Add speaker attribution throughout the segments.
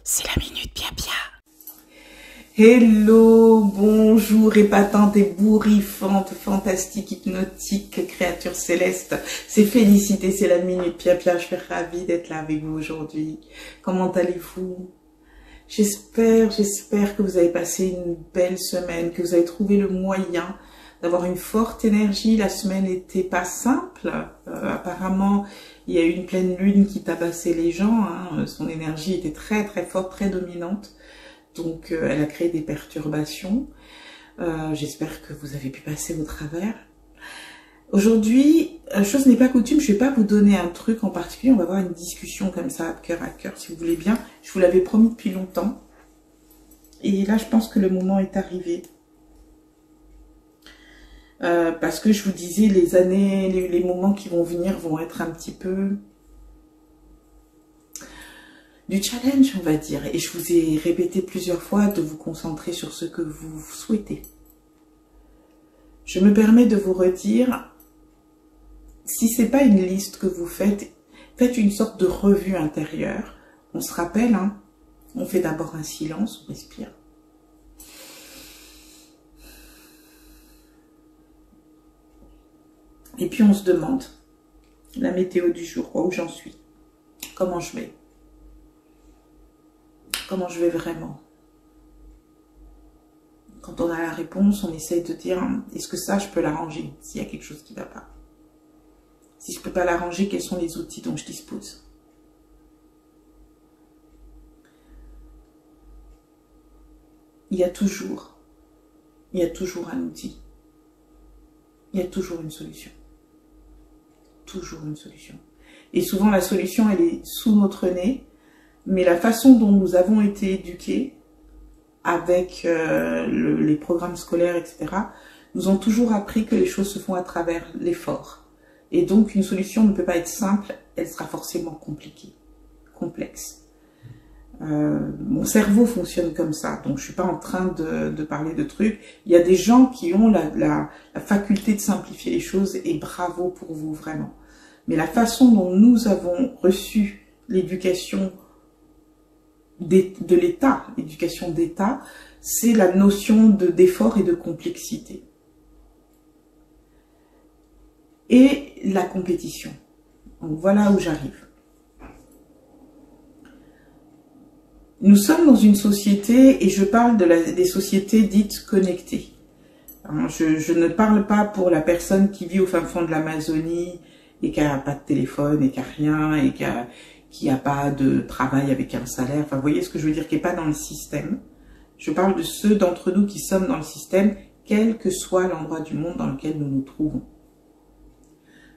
Speaker 1: C'est la minute bien bien.
Speaker 2: Hello, bonjour, épatante et bourrifante, fantastique, hypnotique, créature céleste. C'est Félicité, c'est la minute bien bien. Je suis ravie d'être là avec vous aujourd'hui. Comment allez-vous? J'espère que vous avez passé une belle semaine, que vous avez trouvé le moyen d'avoir une forte énergie. La semaine n'était pas simple. Apparemment, il y a eu une pleine lune qui tabassait les gens. Son énergie était très très forte, très dominante. Donc, elle a créé des perturbations. J'espère que vous avez pu passer au travers. Aujourd'hui, chose n'est pas coutume, je ne vais pas vous donner un truc en particulier. On va avoir une discussion comme ça, cœur à cœur, si vous voulez bien. Je vous l'avais promis depuis longtemps. Et là, je pense que le moment est arrivé. Parce que je vous disais, les années, les moments qui vont venir vont être un petit peu du challenge, on va dire. Et je vous ai répété plusieurs fois de vous concentrer sur ce que vous souhaitez. Je me permets de vous redire, si c'est pas une liste que vous faites, faites une sorte de revue intérieure. On se rappelle, on fait d'abord un silence, on respire. Et puis on se demande la météo du jour, où j'en suis, comment je vais. Comment je vais vraiment? Quand on a la réponse, on essaye de dire, est-ce que ça, je peux l'arranger s'il y a quelque chose qui ne va pas? Si je ne peux pas l'arranger, quels sont les outils dont je dispose? Il y a toujours un outil. Il y a toujours une solution. Toujours une solution. Et souvent, la solution, elle est sous notre nez. Mais la façon dont nous avons été éduqués, avec les programmes scolaires, etc., nous ont toujours appris que les choses se font à travers l'effort. Et donc, une solution ne peut pas être simple, elle sera forcément compliquée, complexe. Mon cerveau fonctionne comme ça, donc je suis pas en train de parler de trucs. Il y a des gens qui ont la faculté de simplifier les choses, et bravo pour vous, vraiment. Mais la façon dont nous avons reçu l'éducation de l'État, l'éducation d'État, c'est la notion d'effort et de complexité. Et la compétition. Donc voilà où j'arrive. Nous sommes dans une société, et je parle des sociétés dites connectées. Je ne parle pas pour la personne qui vit au fin fond de l'Amazonie et qui n'a pas de téléphone et qui n'a rien et qui n'a pas de travail avec un salaire. Enfin, vous voyez ce que je veux dire, qui n'est pas dans le système. Je parle de ceux d'entre nous qui sommes dans le système, quel que soit l'endroit du monde dans lequel nous nous trouvons.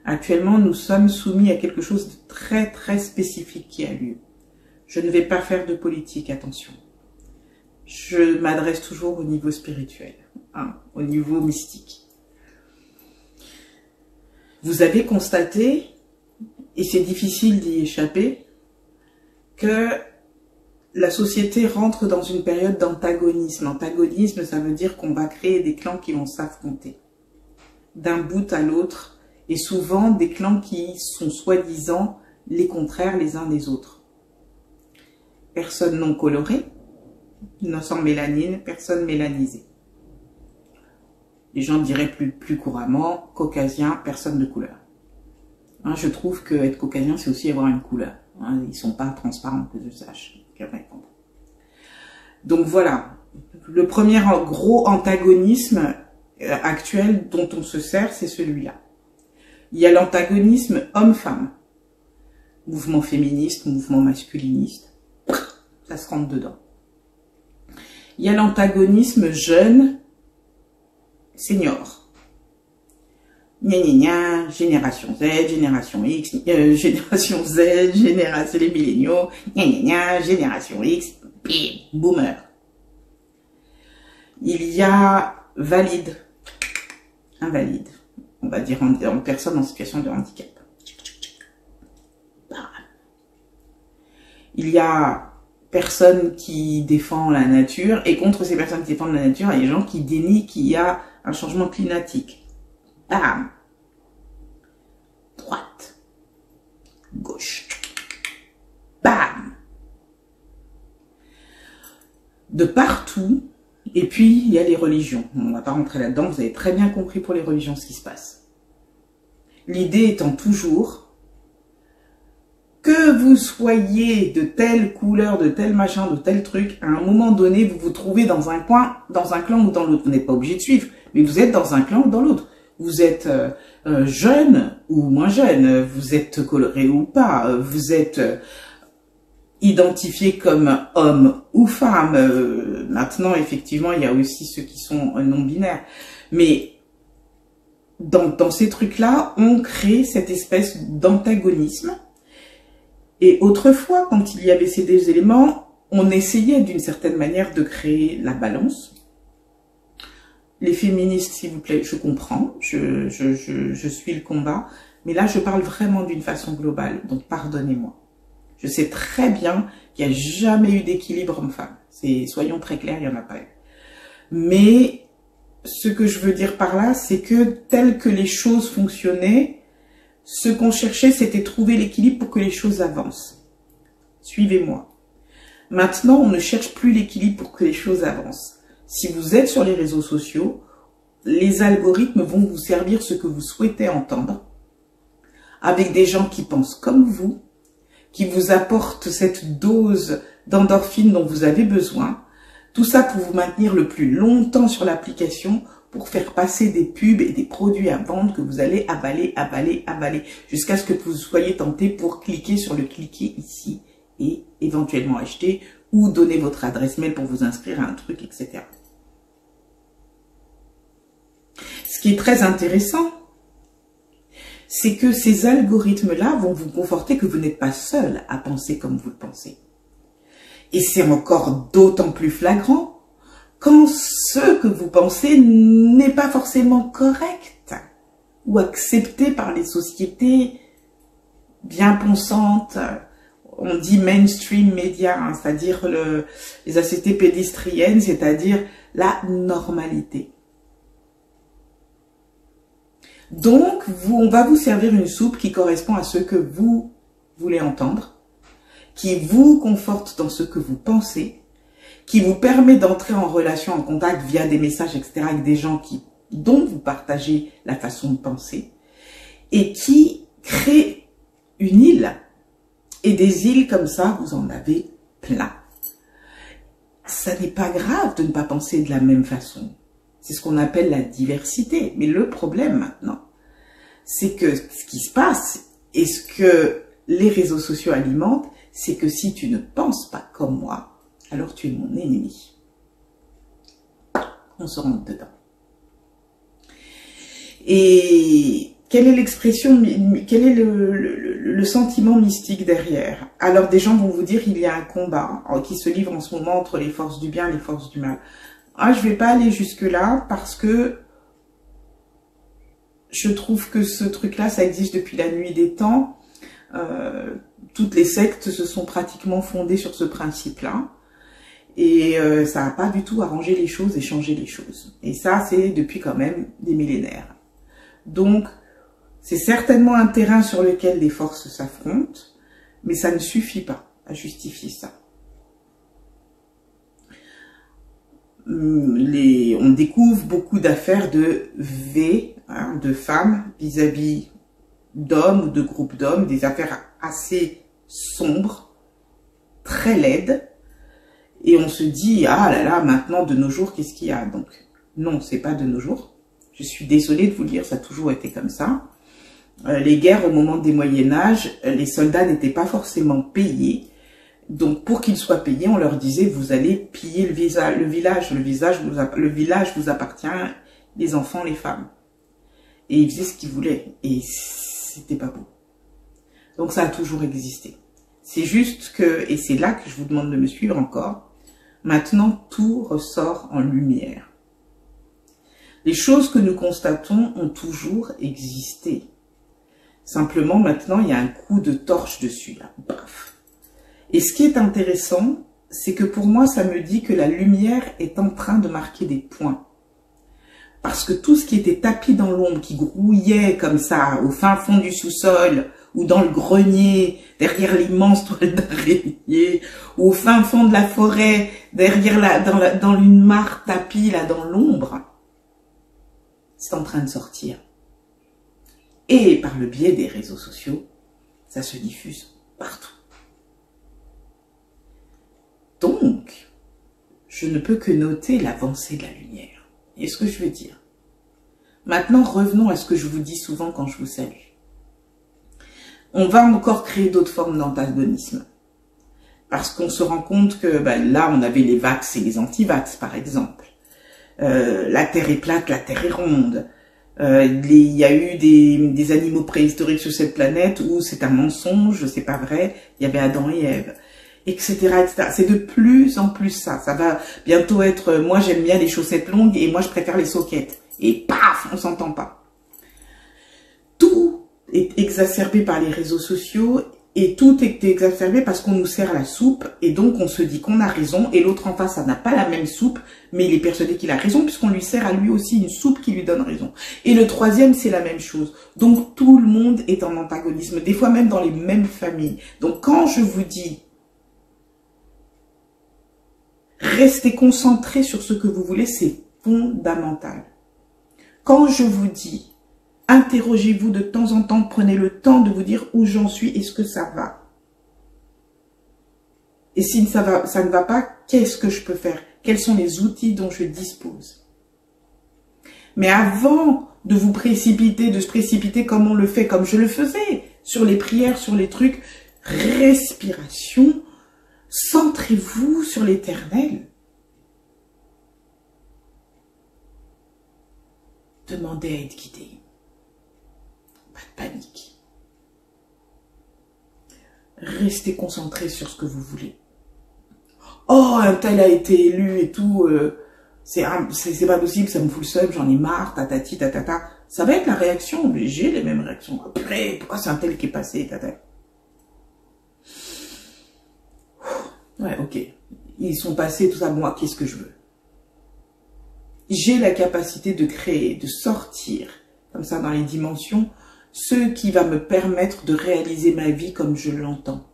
Speaker 2: Actuellement, nous sommes soumis à quelque chose de très très spécifique qui a lieu. Je ne vais pas faire de politique, attention. Je m'adresse toujours au niveau spirituel, au niveau mystique. Vous avez constaté, et c'est difficile d'y échapper, que la société rentre dans une période d'antagonisme. Antagonisme, ça veut dire qu'on va créer des clans qui vont s'affronter d'un bout à l'autre, et souvent des clans qui sont soi-disant les contraires les uns des autres. Personne non colorée, sans mélanine, personne mélanisée. Les gens diraient plus couramment, caucasien, personne de couleur. Je trouve que être caucasien, c'est aussi avoir une couleur. Ils ne sont pas transparents, que je sache. Donc voilà, le premier gros antagonisme actuel dont on se sert, c'est celui-là. Il y a l'antagonisme homme-femme. Mouvement féministe, mouvement masculiniste. Ça se rentre dedans. Il y a l'antagonisme jeune, senior. Gna, génération Z, génération X, génération Z, génération les milléniaux, génération X, boomer. Il y a valide, invalide, on va dire en personne en situation de handicap. Il y a personne qui défend la nature, et contre ces personnes qui défendent la nature, il y a des gens qui dénient qu'il y a un changement climatique. Bam. Droite. Gauche. Bam. de partout. Et puis, il y a les religions. On ne va pas rentrer là-dedans, vous avez très bien compris pour les religions ce qui se passe. L'idée étant toujours que vous soyez de telle couleur, de tel machin, de tel truc, à un moment donné, vous vous trouvez dans un coin, dans un clan ou dans l'autre. Vous n'êtes pas obligé de suivre, mais vous êtes dans un clan ou dans l'autre. Vous êtes jeune ou moins jeune, vous êtes coloré ou pas, vous êtes identifié comme homme ou femme. Maintenant, effectivement, il y a aussi ceux qui sont non-binaires. Mais dans ces trucs-là, on crée cette espèce d'antagonisme. Et autrefois, quand il y avait ces deux éléments, on essayait d'une certaine manière de créer la balance. Les féministes, s'il vous plaît, je comprends, je suis le combat, mais là, je parle vraiment d'une façon globale, donc pardonnez-moi. Je sais très bien qu'il n'y a jamais eu d'équilibre homme-femme. Soyons très clairs, il n'y en a pas eu. Mais ce que je veux dire par là, c'est que tel que les choses fonctionnaient, ce qu'on cherchait, c'était trouver l'équilibre pour que les choses avancent. Suivez-moi. Maintenant, on ne cherche plus l'équilibre pour que les choses avancent. Si vous êtes sur les réseaux sociaux, les algorithmes vont vous servir ce que vous souhaitez entendre, avec des gens qui pensent comme vous, qui vous apportent cette dose d'endorphine dont vous avez besoin. Tout ça pour vous maintenir le plus longtemps sur l'application, pour faire passer des pubs et des produits à vendre que vous allez avaler, avaler, avaler, jusqu'à ce que vous soyez tenté pour cliquer sur le cliquer ici et éventuellement acheter ou donner votre adresse mail pour vous inscrire à un truc, etc. Ce qui est très intéressant, c'est que ces algorithmes-là vont vous conforter que vous n'êtes pas seul à penser comme vous le pensez. Et c'est encore d'autant plus flagrant quand ce que vous pensez n'est pas forcément correct ou accepté par les sociétés bien pensantes. On dit mainstream média, hein, c'est-à-dire les sociétés pédestriennes, c'est-à-dire la normalité. Donc, on va vous servir une soupe qui correspond à ce que vous voulez entendre, qui vous conforte dans ce que vous pensez, qui vous permet d'entrer en relation, en contact via des messages, etc. avec des gens dont vous partagez la façon de penser, et qui crée une île. Et des îles comme ça, vous en avez plein. Ça n'est pas grave de ne pas penser de la même façon. C'est ce qu'on appelle la diversité. Mais le problème maintenant, c'est que ce qui se passe et ce que les réseaux sociaux alimentent, c'est que si tu ne penses pas comme moi, alors tu es mon ennemi. On se rentre dedans. Et quelle est l'expression, quel est le sentiment mystique derrière? Alors des gens vont vous dire qu'il y a un combat qui se livre en ce moment entre les forces du bien et les forces du mal. Ah, je vais pas aller jusque-là parce que je trouve que ce truc-là, ça existe depuis la nuit des temps. Toutes les sectes se sont pratiquement fondées sur ce principe-là. Et ça n'a pas du tout arrangé les choses et changé les choses. Et ça, c'est depuis quand même des millénaires. Donc, c'est certainement un terrain sur lequel les forces s'affrontent, mais ça ne suffit pas à justifier ça. On découvre beaucoup d'affaires de V, hein, de femmes vis-à-vis d'hommes ou de groupes d'hommes, des affaires assez sombres, très laides, et on se dit, ah là là, maintenant de nos jours, qu'est-ce qu'il y a? Donc, non, c'est pas de nos jours. Je suis désolée de vous le dire, ça a toujours été comme ça. Les guerres au moment des Moyen-Âge, les soldats n'étaient pas forcément payés. Donc, pour qu'ils soient payés, on leur disait, vous allez piller le village vous appartient, les enfants, les femmes. Et ils faisaient ce qu'ils voulaient. Et c'était pas beau. Donc, ça a toujours existé. C'est juste que, et c'est là que je vous demande de me suivre encore, maintenant, tout ressort en lumière. Les choses que nous constatons ont toujours existé. Simplement, maintenant, il y a un coup de torche dessus, là. Bref. Et ce qui est intéressant, c'est que pour moi, ça me dit que la lumière est en train de marquer des points. Parce que tout ce qui était tapis dans l'ombre, qui grouillait comme ça, au fin fond du sous-sol, ou dans le grenier, derrière l'immense toile d'araignée, ou au fin fond de la forêt, derrière dans une mare tapis, là, dans l'ombre, c'est en train de sortir. Et par le biais des réseaux sociaux, ça se diffuse partout. Donc, je ne peux que noter l'avancée de la lumière. Et ce que je veux dire. Maintenant, revenons à ce que je vous dis souvent quand je vous salue. On va encore créer d'autres formes d'antagonisme. Parce qu'on se rend compte que là, on avait les vax et les anti-vax, par exemple. La Terre est plate, la Terre est ronde. Il y a eu des animaux préhistoriques sur cette planète où c'est un mensonge, c'est pas vrai. Il y avait Adam et Ève, etc., etc. C'est de plus en plus ça. Ça va bientôt être, moi j'aime bien les chaussettes longues et moi je préfère les soquettes. Et paf, on s'entend pas. Tout est exacerbé par les réseaux sociaux et tout est exacerbé parce qu'on nous sert la soupe et donc on se dit qu'on a raison et l'autre en face, ça n'a pas la même soupe, mais il est persuadé qu'il a raison puisqu'on lui sert à lui aussi une soupe qui lui donne raison. Et le troisième, c'est la même chose. Donc tout le monde est en antagonisme, des fois même dans les mêmes familles. Donc quand je vous dis restez concentré sur ce que vous voulez, c'est fondamental. Quand je vous dis, interrogez-vous de temps en temps, prenez le temps de vous dire où j'en suis, est-ce que ça va? Et si ça ne va pas, qu'est-ce que je peux faire? Quels sont les outils dont je dispose? Mais avant de vous précipiter, de se précipiter comme on le fait, comme je le faisais, sur les prières, sur les trucs, respiration, centrez-vous sur l'éternel. Demandez à être guidé. Pas de panique. Restez concentré sur ce que vous voulez. Oh, un tel a été élu et tout. C'est pas possible, ça me fout le seum, j'en ai marre, tatati, tatata. Ça va être la réaction, mais j'ai les mêmes réactions. Après, pourquoi c'est un tel qui est passé, tata? Ouais, ok. Ils sont passés, tout ça, moi, qu'est-ce que je veux? J'ai la capacité de créer, de sortir, comme ça, dans les dimensions, ce qui va me permettre de réaliser ma vie comme je l'entends.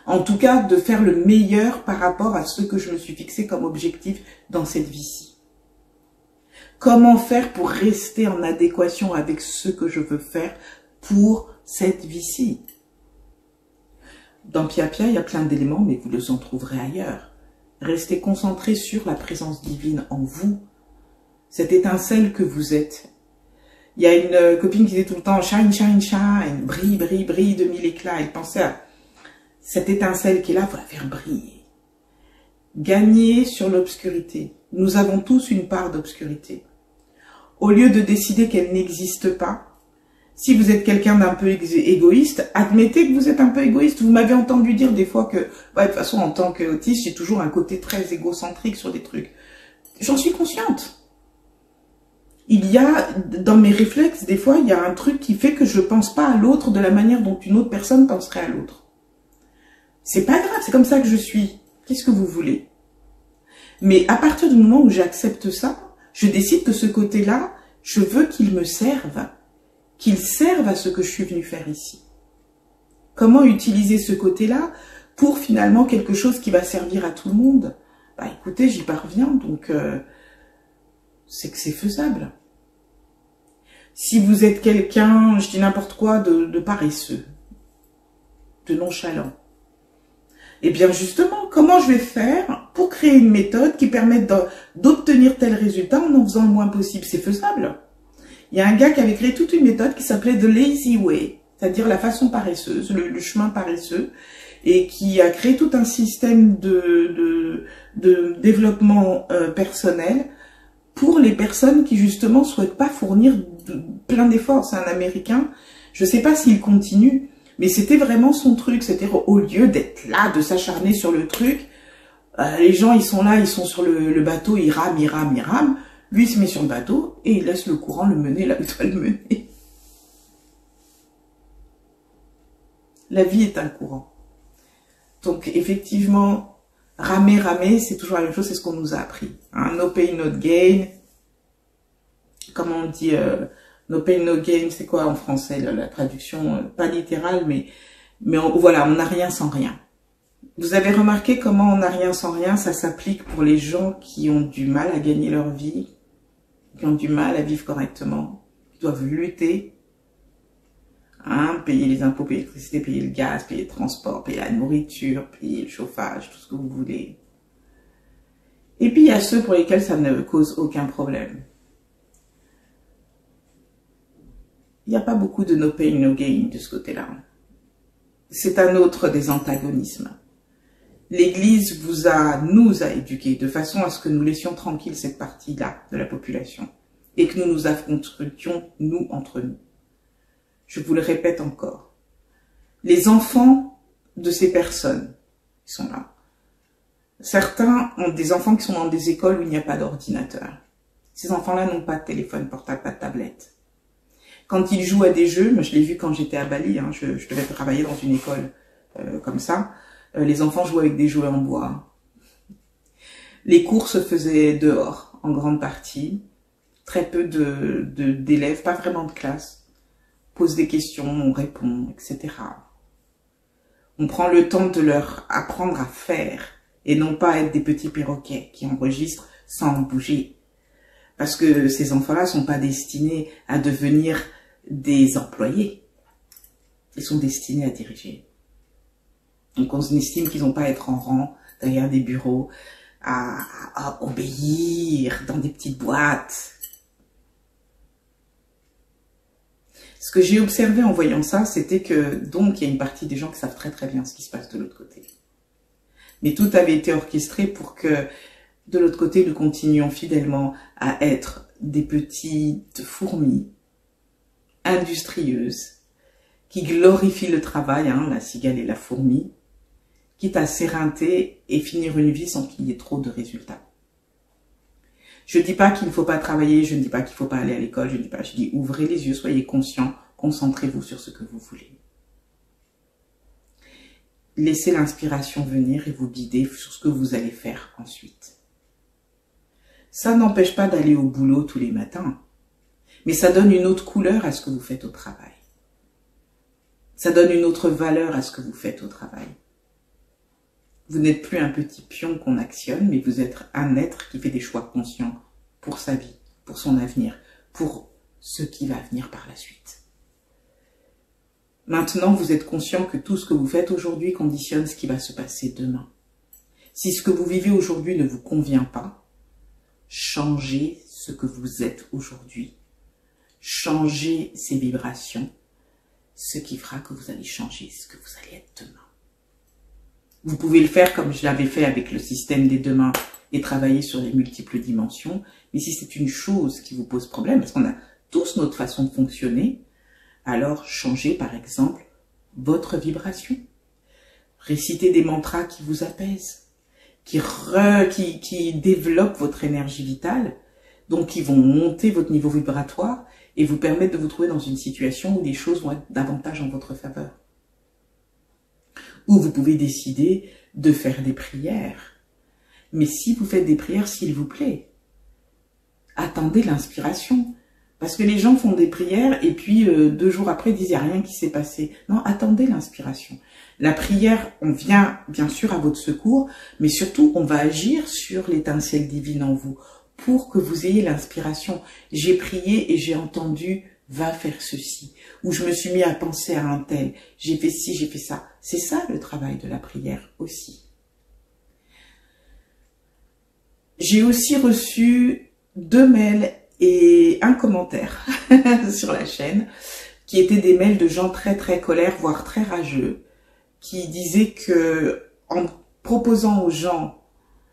Speaker 2: En tout cas, de faire le meilleur par rapport à ce que je me suis fixé comme objectif dans cette vie-ci. Comment faire pour rester en adéquation avec ce que je veux faire pour cette vie-ci? Dans Pia Pia, il y a plein d'éléments, mais vous les en trouverez ailleurs. Restez concentré sur la présence divine en vous, cette étincelle que vous êtes. Il y a une copine qui disait tout le temps « shine, shine, shine »,« brille, brille, brille de 1000 éclats ». Elle pensait à cette étincelle qui est là, il faut la faire briller. Gagner sur l'obscurité. Nous avons tous une part d'obscurité. Au lieu de décider qu'elle n'existe pas, si vous êtes quelqu'un d'un peu égoïste, admettez que vous êtes un peu égoïste. Vous m'avez entendu dire des fois que, de toute façon, en tant qu'autiste, j'ai toujours un côté très égocentrique sur des trucs. J'en suis consciente. Il y a, dans mes réflexes, des fois, il y a un truc qui fait que je pense pas à l'autre de la manière dont une autre personne penserait à l'autre. C'est pas grave, c'est comme ça que je suis. Qu'est-ce que vous voulez? Mais à partir du moment où j'accepte ça, je décide que ce côté-là, je veux qu'il me serve. Qu'il serve à ce que je suis venu faire ici. Comment utiliser ce côté-là pour finalement quelque chose qui va servir à tout le monde? Bah écoutez, j'y parviens, donc c'est que c'est faisable. Si vous êtes quelqu'un, je dis n'importe quoi, de paresseux, de nonchalant, eh bien justement, comment je vais faire pour créer une méthode qui permette d'obtenir tel résultat en faisant le moins possible? C'est faisable. Il y a un gars qui avait créé toute une méthode qui s'appelait The Lazy Way, c'est-à-dire la façon paresseuse, le chemin paresseux, et qui a créé tout un système de développement personnel pour les personnes qui justement souhaitent pas fournir plein d'efforts. C'est un Américain, je sais pas s'il continue, mais c'était vraiment son truc, c'était au lieu d'être là, de s'acharner sur le truc, les gens ils sont là, ils sont sur le bateau, ils rament, ils rament, ils rament. Lui, il se met sur le bateau et il laisse le courant le mener là où il doit le mener. La vie est un courant. Donc, effectivement, ramer, c'est toujours la même chose, c'est ce qu'on nous a appris. Hein? No pain, no gain. Comme on dit, No pain, no gain, c'est quoi en français, la traduction, pas littérale, mais voilà, on n'a rien sans rien. Vous avez remarqué comment on n'a rien sans rien, ça s'applique pour les gens qui ont du mal à gagner leur vie, qui ont du mal à vivre correctement, qui doivent lutter, hein, payer les impôts, payer l'électricité, payer le gaz, payer le transport, payer la nourriture, payer le chauffage, tout ce que vous voulez. Et puis il y a ceux pour lesquels ça ne cause aucun problème. Il n'y a pas beaucoup de no pain, no gain de ce côté-là. C'est un autre des antagonismes. L'Église nous a éduqués de façon à ce que nous laissions tranquille cette partie-là de la population et que nous nous affrontions, nous, entre nous. Je vous le répète encore. Les enfants de ces personnes qui sont là, certains ont des enfants qui sont dans des écoles où il n'y a pas d'ordinateur. Ces enfants-là n'ont pas de téléphone portable, pas de tablette. Quand ils jouent à des jeux, moi je l'ai vu quand j'étais à Bali, hein, je devais travailler dans une école comme ça, les enfants jouaient avec des jouets en bois. Les cours se faisaient dehors, en grande partie. Très peu d'élèves, pas vraiment de classe. On pose des questions, on répond, etc. On prend le temps de leur apprendre à faire et non pas être des petits perroquets qui enregistrent sans bouger. Parce que ces enfants-là sont pas destinés à devenir des employés. Ils sont destinés à diriger. Donc on estime qu'ils n'ont pas à être en rang derrière des bureaux, à obéir dans des petites boîtes. Ce que j'ai observé en voyant ça, c'était que donc il y a une partie des gens qui savent très très bien ce qui se passe de l'autre côté. Mais tout avait été orchestré pour que de l'autre côté nous continuions fidèlement à être des petites fourmis industrieuses qui glorifient le travail, hein, la cigale et la fourmi, quitte à s'éreinter et finir une vie sans qu'il y ait trop de résultats. Je ne dis pas qu'il ne faut pas travailler, je ne dis pas qu'il ne faut pas aller à l'école, je dis ouvrez les yeux, soyez conscients, concentrez-vous sur ce que vous voulez. Laissez l'inspiration venir et vous guider sur ce que vous allez faire ensuite. Ça n'empêche pas d'aller au boulot tous les matins, mais ça donne une autre couleur à ce que vous faites au travail. Ça donne une autre valeur à ce que vous faites au travail. Vous n'êtes plus un petit pion qu'on actionne, mais vous êtes un être qui fait des choix conscients pour sa vie, pour son avenir, pour ce qui va venir par la suite. Maintenant, vous êtes conscient que tout ce que vous faites aujourd'hui conditionne ce qui va se passer demain. Si ce que vous vivez aujourd'hui ne vous convient pas, changez ce que vous êtes aujourd'hui. Changez ces vibrations, ce qui fera que vous allez changer ce que vous allez être demain. Vous pouvez le faire comme je l'avais fait avec le système des demain et travailler sur les multiples dimensions. Mais si c'est une chose qui vous pose problème, parce qu'on a tous notre façon de fonctionner, alors changez par exemple votre vibration. Récitez des mantras qui vous apaisent, qui développent votre énergie vitale, donc qui vont monter votre niveau vibratoire et vous permettre de vous trouver dans une situation où les choses vont être davantage en votre faveur. Ou vous pouvez décider de faire des prières. Mais si vous faites des prières, s'il vous plaît, attendez l'inspiration. Parce que les gens font des prières et puis 2 jours après disent il n'y a rien qui s'est passé. Non, attendez l'inspiration. La prière, on vient bien sûr à votre secours, mais surtout on va agir sur l'étincelle divine en vous pour que vous ayez l'inspiration. J'ai prié et j'ai entendu va faire ceci, ou je me suis mis à penser à un tel, j'ai fait ci, j'ai fait ça. C'est ça le travail de la prière aussi. J'ai aussi reçu 2 mails et un commentaire sur la chaîne, qui étaient des mails de gens très très colères, voire très rageux, qui disaient que en proposant aux gens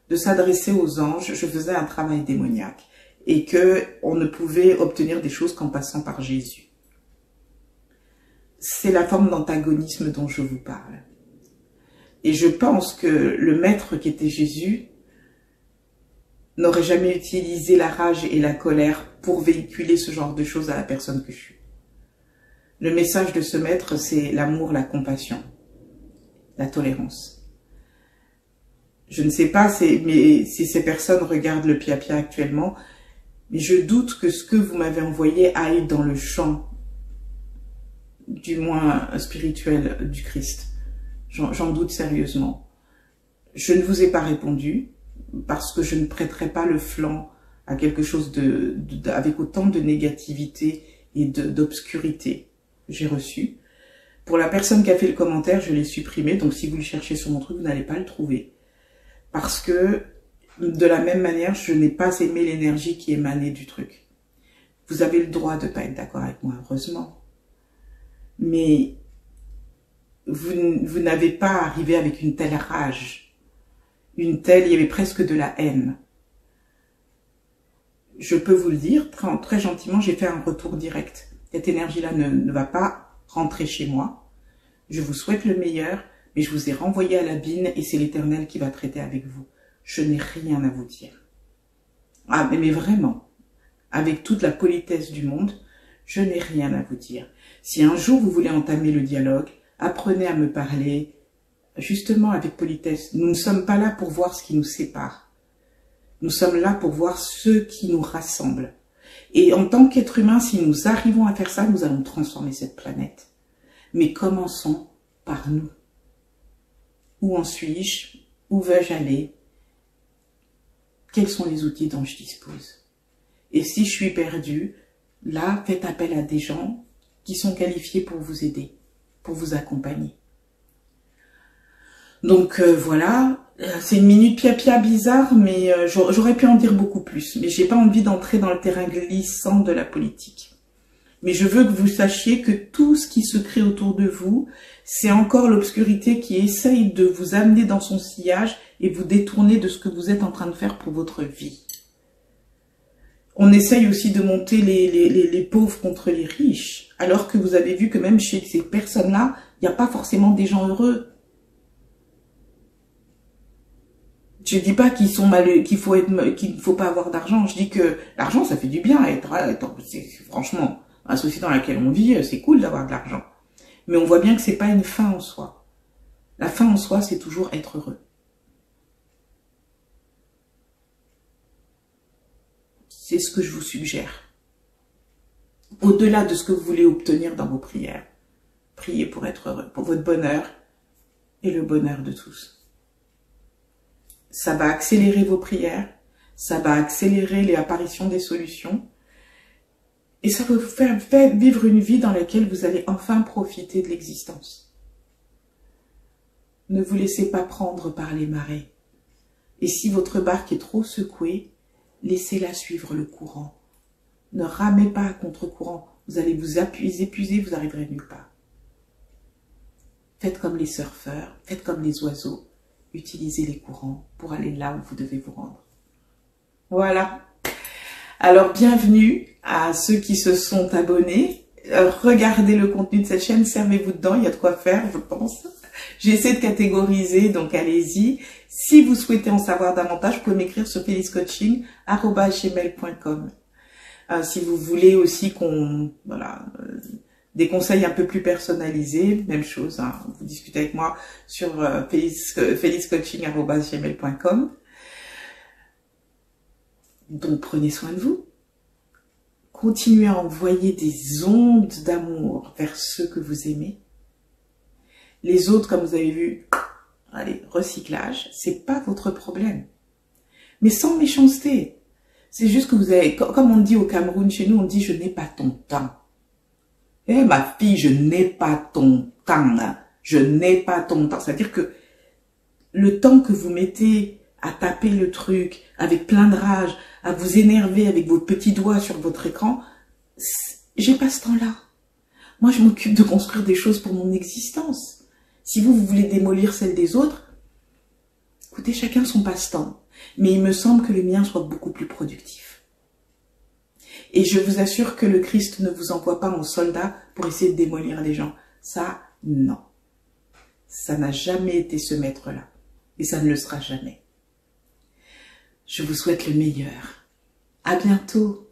Speaker 2: de s'adresser aux anges, je faisais un travail démoniaque. Et que on ne pouvait obtenir des choses qu'en passant par Jésus. C'est la forme d'antagonisme dont je vous parle. Et je pense que le maître qui était Jésus n'aurait jamais utilisé la rage et la colère pour véhiculer ce genre de choses à la personne que je suis. Le message de ce maître, c'est l'amour, la compassion, la tolérance. Je ne sais pas mais si ces personnes regardent le Pia Pia actuellement, Mais je doute que ce que vous m'avez envoyé aille dans le champ, du moins spirituel, du Christ. J'en doute sérieusement. Je ne vous ai pas répondu parce que je ne prêterai pas le flanc à quelque chose avec autant de négativité et d'obscurité que j'ai reçu. Pour la personne qui a fait le commentaire, je l'ai supprimé, donc si vous le cherchez sur mon truc, vous n'allez pas le trouver. Parce que, de la même manière, je n'ai pas aimé l'énergie qui émanait du truc. Vous avez le droit de ne pas être d'accord avec moi, heureusement. Mais vous n'avez pas arrivé avec une telle rage. Il y avait presque de la haine. Je peux vous le dire, très gentiment, j'ai fait un retour direct. Cette énergie-là ne va pas rentrer chez moi. Je vous souhaite le meilleur, mais je vous ai renvoyé à la bine et c'est l'Éternel qui va traiter avec vous. Je n'ai rien à vous dire. Ah, mais vraiment, avec toute la politesse du monde, je n'ai rien à vous dire. Si un jour vous voulez entamer le dialogue, apprenez à me parler, justement avec politesse. Nous ne sommes pas là pour voir ce qui nous sépare. Nous sommes là pour voir ce qui nous rassemble. Et en tant qu'être humain, si nous arrivons à faire ça, nous allons transformer cette planète. Mais commençons par nous. Où en suis-je? Où veux-je aller? Quels sont les outils dont je dispose? Et si je suis perdue, là, faites appel à des gens qui sont qualifiés pour vous aider, pour vous accompagner. Donc voilà, c'est une minute pia-pia bizarre, mais j'aurais pu en dire beaucoup plus. Mais j'ai pas envie d'entrer dans le terrain glissant de la politique. Mais je veux que vous sachiez que tout ce qui se crée autour de vous, c'est encore l'obscurité qui essaye de vous amener dans son sillage et vous détourner de ce que vous êtes en train de faire pour votre vie. On essaye aussi de monter les pauvres contre les riches, alors que vous avez vu que même chez ces personnes-là, il n'y a pas forcément des gens heureux. Je dis pas qu'ils sont malheureux, qu'il ne faut pas avoir d'argent. Je dis que l'argent, ça fait du bien. Franchement, dans la société dans laquelle on vit, c'est cool d'avoir de l'argent. Mais on voit bien que c'est pas une fin en soi. La fin en soi, c'est toujours être heureux. C'est ce que je vous suggère. Au-delà de ce que vous voulez obtenir dans vos prières, priez pour être heureux, pour votre bonheur et le bonheur de tous. Ça va accélérer vos prières, ça va accélérer les apparitions des solutions et ça va vous faire vivre une vie dans laquelle vous allez enfin profiter de l'existence. Ne vous laissez pas prendre par les marées. Et si votre barque est trop secouée, laissez-la suivre le courant. Ne ramez pas à contre-courant, vous allez vous épuiser, vous n'arriverez nulle part. Faites comme les surfeurs, faites comme les oiseaux. Utilisez les courants pour aller là où vous devez vous rendre. Voilà. Alors, bienvenue à ceux qui se sont abonnés. Regardez le contenu de cette chaîne, servez-vous dedans, il y a de quoi faire, je pense. J'essaie de catégoriser, donc allez-y. Si vous souhaitez en savoir davantage, vous pouvez m'écrire sur feliscoaching@gmail.com. Si vous voulez aussi des conseils un peu plus personnalisés, même chose, hein, vous discutez avec moi sur feliscoaching@gmail.com. Donc prenez soin de vous. Continuez à envoyer des ondes d'amour vers ceux que vous aimez. Les autres, comme vous avez vu, allez, recyclage, c'est pas votre problème. Mais sans méchanceté. C'est juste que vous avez, comme on dit au Cameroun, chez nous, on dit « je n'ai pas ton temps ». Eh ma fille, je n'ai pas ton temps. Je n'ai pas ton temps. C'est-à-dire que le temps que vous mettez à taper le truc avec plein de rage, à vous énerver avec vos petits doigts sur votre écran, j'ai pas ce temps-là. Moi, je m'occupe de construire des choses pour mon existence. Si vous voulez démolir celle des autres, écoutez, chacun son passe-temps. Mais il me semble que le mien soit beaucoup plus productif. Et je vous assure que le Christ ne vous envoie pas en soldat pour essayer de démolir les gens. Ça, non. Ça n'a jamais été ce maître-là. Et ça ne le sera jamais. Je vous souhaite le meilleur. À bientôt.